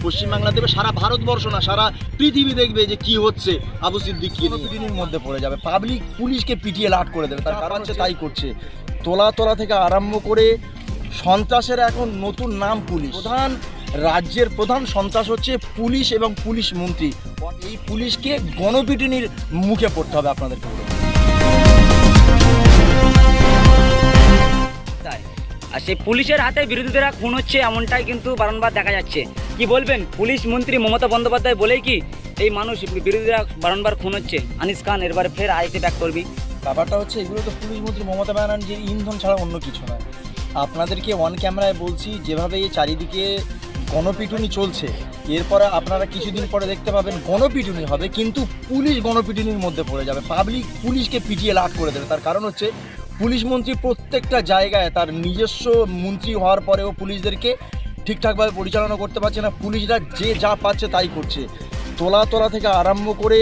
পশ্চিমবাংলা দেবে, সারা ভারতবর্ষ না সারা পৃথিবী দেখবে যে কি হচ্ছে আবু সিদ্দিকীর পিটুনির মধ্যে পড়ে যাবে। পাবলিক পুলিশকে পিটিয়ে লাট করে দেবে, তার কারণ হচ্ছে তাই করছে। তোলা থেকে আরম্ভ করে সন্ত্রাসের এখন নতুন নাম পুলিশ। রাজ্যের প্রধান সন্ত্রাস হচ্ছে পুলিশ এবং পুলিশ মন্ত্রী। এই পুলিশকে গণপিটুনির মুখে পড়তে হবে আপনাদেরকে। আর সেই পুলিশের হাতে বিরোধীরা খুন হচ্ছে এমনটাই কিন্তু বারংবার দেখা যাচ্ছে। কি বলবেন? পুলিশ মন্ত্রী মমতা বন্দ্যোপাধ্যায় বলেই কি এই মানুষ বিরোধীরা বারংবার খুন হচ্ছে? আনিস খান এরবারে ফের আইতে ব্যাক করবি। ব্যাপারটা হচ্ছে এগুলো তো পুলিশ মন্ত্রী মমতা ব্যানার্জির ইন্ধন ছাড়া অন্য কিছু নয়। আপনাদেরকে অন ক্যামেরায় বলছি, যেভাবে এই চারিদিকে গণপিটুনি চলছে, এরপরে আপনারা কিছুদিন পরে দেখতে পাবেন গণপিটুনি হবে, কিন্তু পুলিশ গণপিটুনির মধ্যে পড়ে যাবে। পাবলিক পুলিশকে পিটিয়ে লাট করে দেবে। তার কারণ হচ্ছে পুলিশ মন্ত্রী প্রত্যেকটা জায়গায় তার নিজস্ব মন্ত্রী হওয়ার পরেও পুলিশদেরকে ঠিকঠাকভাবে পরিচালনা করতে পারছে না। পুলিশরা যে যা পাচ্ছে তাই করছে। তোলা থেকে আরম্ভ করে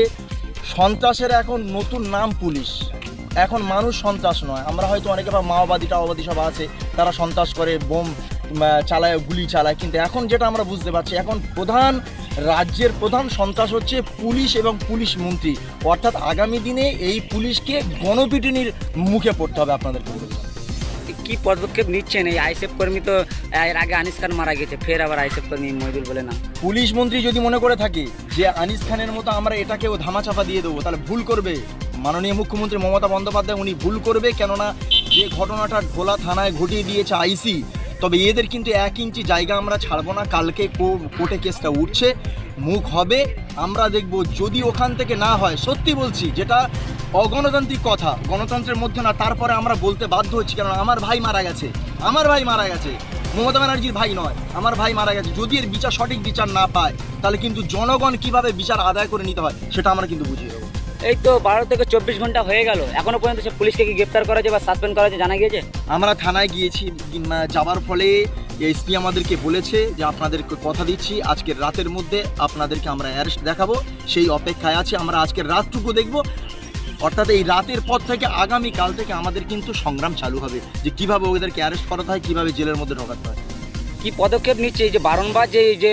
সন্ত্রাসের এখন নতুন নাম পুলিশ। এখন মানুষ সন্ত্রাস নয়। আমরা হয়তো অনেকে বা মাওবাদী সব আছে, তারা সন্ত্রাস করে, বোম চালায়, গুলি চালায়, কিন্তু এখন যেটা আমরা বুঝতে পারছি, এখন রাজ্যের প্রধান সন্ত্রাস হচ্ছে পুলিশ এবং পুলিশ মন্ত্রী। অর্থাৎ আগামী দিনে এই পুলিশকে গণপিটুনির মুখে পড়তে হবে আপনাদেরকে। কি পদক্ষেপ নিচ্ছেন? এই আইএসএফ কর্মী তো এর আগে আনিস খান মারা গেছে, ফের আবার আইএসএফ কর্মী মহিদুল বলে না। পুলিশ মন্ত্রী যদি মনে করে থাকে যে আনিস খানের মতো আমরা এটাকেও ধামাচাপা দিয়ে দেবো, তাহলে ভুল করবে। মাননীয় মুখ্যমন্ত্রী মমতা বন্দ্যোপাধ্যায় উনি ভুল করবে। কেননা যে ঘটনাটা ঢোলা থানায় ঘটিয়ে দিয়েছে আইসি, তবে এদের কিন্তু 1 ইঞ্চি জায়গা আমরা ছাড়বো না। কালকে কোর্টে কেসটা উঠছে, মুখ হবে, আমরা দেখব। যদি ওখান থেকে না হয়, সত্যি বলছি, যেটা অগণতান্ত্রিক কথা, গণতন্ত্রের মধ্যে না, তারপরে আমরা বলতে বাধ্য হচ্ছি। কারণ আমার ভাই মারা গেছে, মমতা ব্যানার্জির ভাই নয়, আমার ভাই মারা গেছে। যদি এর বিচার, সঠিক বিচার না পায়, তাহলে কিন্তু জনগণ কিভাবে বিচার আদায় করে নিতে হয় সেটা আমরা কিন্তু বুঝিয়ে দেবো। এই তো 12 থেকে 24 ঘন্টা হয়ে গেল, এখনো পর্যন্ত সে পুলিশকে কি গ্রেপ্তার করা যায় বা সাসপেন্ড করা যায় জানা গিয়েছে? আমরা থানায় গিয়েছি, যাবার ফলে এসপি আমাদেরকে বলেছে যে আপনাদেরকে কথা দিচ্ছি আজকের রাতের মধ্যে আপনাদেরকে আমরা অ্যারেস্ট দেখাবো। সেই অপেক্ষায় আছি। আমরা আজকের রাতটুকু দেখব। অর্থাৎ এই রাতের পর থেকে আগামীকাল থেকে আমাদের কিন্তু সংগ্রাম চালু হবে যে কীভাবে ওদেরকে অ্যারেস্ট করাতে হয়, কীভাবে জেলের মধ্যে ঢোকাতে হয়। কি পদক্ষেপ নিচ্ছে? এই যে বারংবার যে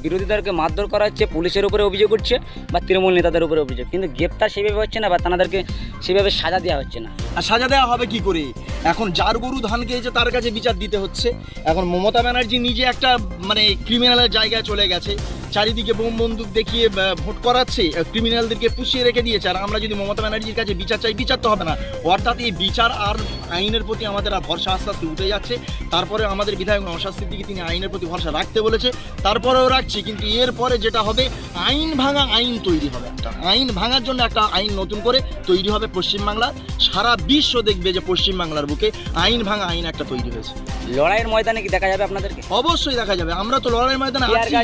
বিরোধীদেরকে মারধর করা হচ্ছে, পুলিশের উপরে অভিযোগ উঠছে বা তৃণমূল নেতাদের উপরে অভিযোগ, কিন্তু গ্রেপ্তার সেভাবে হচ্ছে না বা তাদেরকে সেভাবে সাজা দেওয়া হচ্ছে না। আর সাজা দেওয়া হবে কি করে? এখন যার গরু ধান খেয়েছে তার কাছে বিচার দিতে হচ্ছে। এখন মমতা ব্যানার্জি নিজে একটা ক্রিমিনালের জায়গায় চলে গেছে, চারিদিকে বোম বন্দুক দেখিয়ে ভোট করাচ্ছে, ক্রিমিনালদেরকে পুষিয়ে রেখে দিয়েছে। আর আমরা যদি মমতা ব্যানার্জির কাছে বিচার চাই, বিচার তো হবে না। অর্থাৎ এই বিচার আর আইনের প্রতি আমাদের আর ভরসা আস্তে আস্তে উঠে যাচ্ছে। তারপরে আমাদের বিধায়ক নওশাদ সিদ্দিকী তিনি আইনের প্রতি ভরসা রাখতে বলেছে, তারপরেও রাখছি। কিন্তু এরপরে যেটা হবে, আইন ভাঙা আইন তৈরি হবে। একটা আইন ভাঙার জন্য একটা আইন নতুন করে তৈরি হবে পশ্চিমবাংলার। সারা বিশ্ব দেখবে যে পশ্চিমবাংলার বুকে আইন ভাঙা আইন একটা তৈরি হয়েছে। লড়াইয়ের ময়দানে কি দেখা যাবে আপনাদেরকে? অবশ্যই দেখা যাবে। আমরা তো লড়াইয়ের ময়দানে আছি।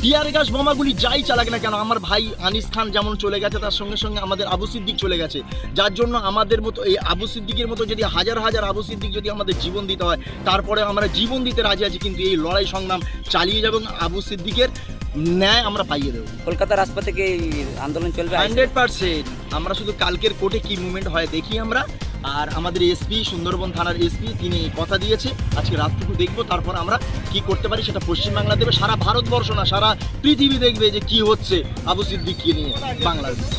টিয়ার গাছ বোমাগুলি যাই চালাক না কেন, আমার ভাই আনিস খান যেমন চলে গেছে, তার সঙ্গে সঙ্গে আমাদের আবু সিদ্দিক চলে গেছে। যার জন্য আমাদের মতো এই আবু সিদ্দিকের মতো যদি হাজার হাজার আবু সিদ্দিক যদি আমাদের জীবন দিতে হয়, তারপরে আমরা জীবন দিতে রাজি আছি। কিন্তু এই লড়াই সংগ্রাম চালিয়ে যাব, আবু সিদ্দিকের ন্যায় আমরা পাইয়ে দেবো। কলকাতার রাজপথে থেকে এই আন্দোলন চলবে 100%। আমরা শুধু কালকের কোর্টে কি মুভমেন্ট হয় দেখি আমরা। আর আমাদের এসপি, সুন্দরবন থানার এসপি, তিনি কথা দিয়েছে আজকে রাতটুকু দেখবো, তারপর আমরা কি করতে পারি সেটা পশ্চিমবাংলা দেবে, সারা ভারতবর্ষ না সারা পৃথিবী দেখবে যে কি হচ্ছে আবু সিদ্দিককে নিয়ে বাংলাদেশ।